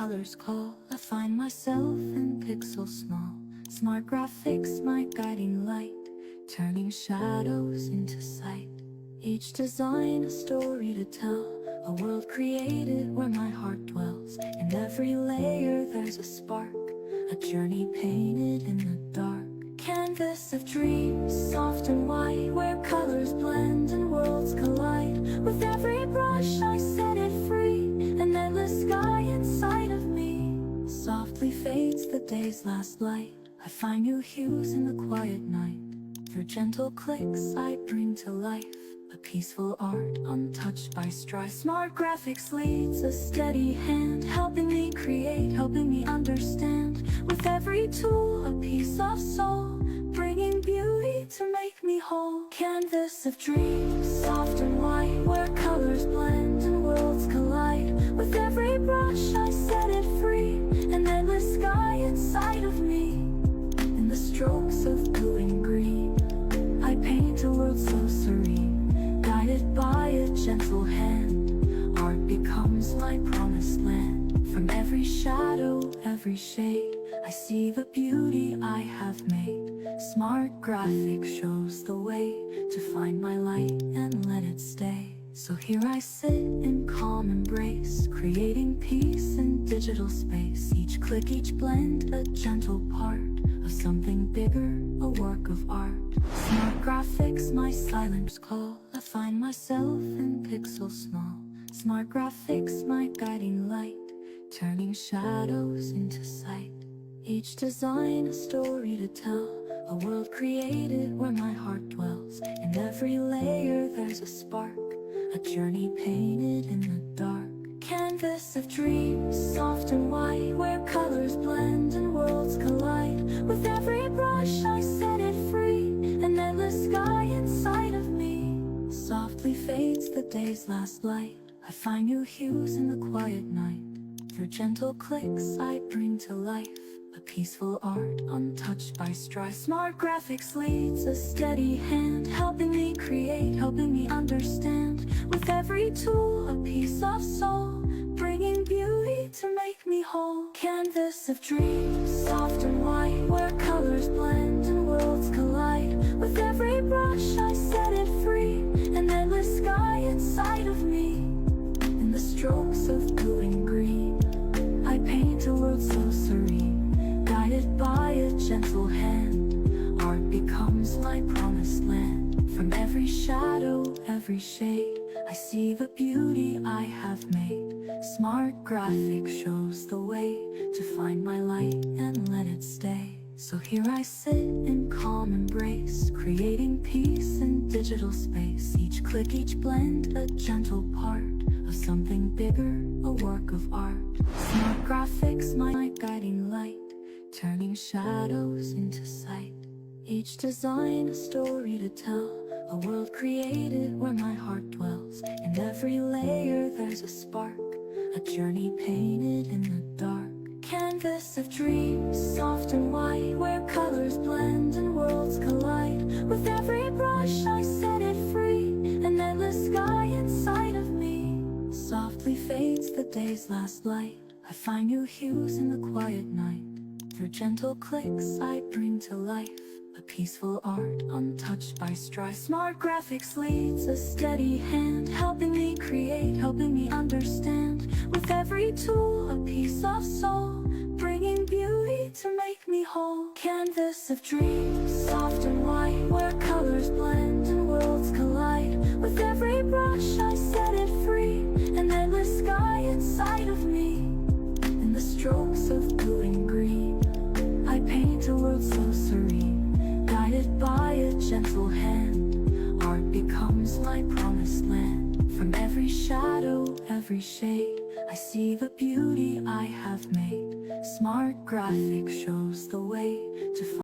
colors call, I find myself in pixels small. Smart graphics, my guiding light, turning shadows into sight. Each design a story to tell, a world created where my heart dwells. In every layer there's a spark, a journey painted in the dark. Canvas of dreams, soft and white, where colors blend and worlds collide. With every brush I set it free, an endless sky inside of me. Softly fades the day's last light, I find new hues in the quiet night. Through gentle clicks I bring to life a peaceful art untouched by strife. Smart graphics leads a steady hand, helping me create, helping me understand. With every tool a piece of soul, bringing beauty to make me whole. Canvas of dreams, soft and white, where colors blend and worlds collide. With every brush I set it free, an endless sky inside of me. In the strokes of blue and green, I paint a world so serene, guided by a gentle hand. Art becomes my promised land. From every shadow, every shade, I see the beauty I have made. Smart graphics shows the way to find my light and let it stay. So here I sit in calm embrace, creating peace in digital space. Each click, each blend, a gentle part of something bigger, a work of art. Smart graphics, my silent call, I find myself in pixels small. Smart graphics, my guiding light, turning shadows into sight. Each design a story to tell, a world created where my heart dwells. In every layer there's a spark, a journey painted in the dark. Canvas of dreams, soft and white, where colors blend and worlds collide. With every brush I set it free, an endless sky inside of me. Softly fades the day's last light, I find new hues in the quiet night. Through gentle clicks I bring to life a peaceful art untouched by strife. Smart graphics leads a steady hand, helping me create, helping me understand. With every tool a piece of soul, bringing beauty to make me whole. Canvas of dreams, soft and white, where colors blend and worlds collide. With every brush I set it free, an endless sky inside of me. In the strokes of blue and green, I paint a world so serene, guided by a gentle hand. Art becomes my promised land. From every shadow, every shade, I see the beauty I have made. Smart graphics shows the way to find my light and let it stay. So here I sit in calm embrace, creating peace in digital space. Each click, each blend, a gentle part of something bigger, a work of art. Smart graphics, my guiding light, turning shadows into sight. Each design a story to tell, a world created where my heart dwells. In every layer there's a spark, a journey painted in the dark. Canvas of dreams, soft and white, where colors blend and worlds collide. With every brush I set it free, an endless sky inside of me. Softly fades the day's last light, I find new hues in the quiet night. Through gentle clicks I bring to life a peaceful art untouched by strife. Smart graphics leads a steady hand, helping me create, helping me understand. With every tool a piece of soul, bringing beauty to make me whole. Canvas of dreams, soft and white, where colors blend and worlds collide. With every brush I set it free, an endless sky inside of me. In the strokes of blue and green, I paint a world so serene, guided by a gentle hand. Art becomes my promised land. From every shadow, every shade, I see the beauty I have made. Smart graphics shows the way to find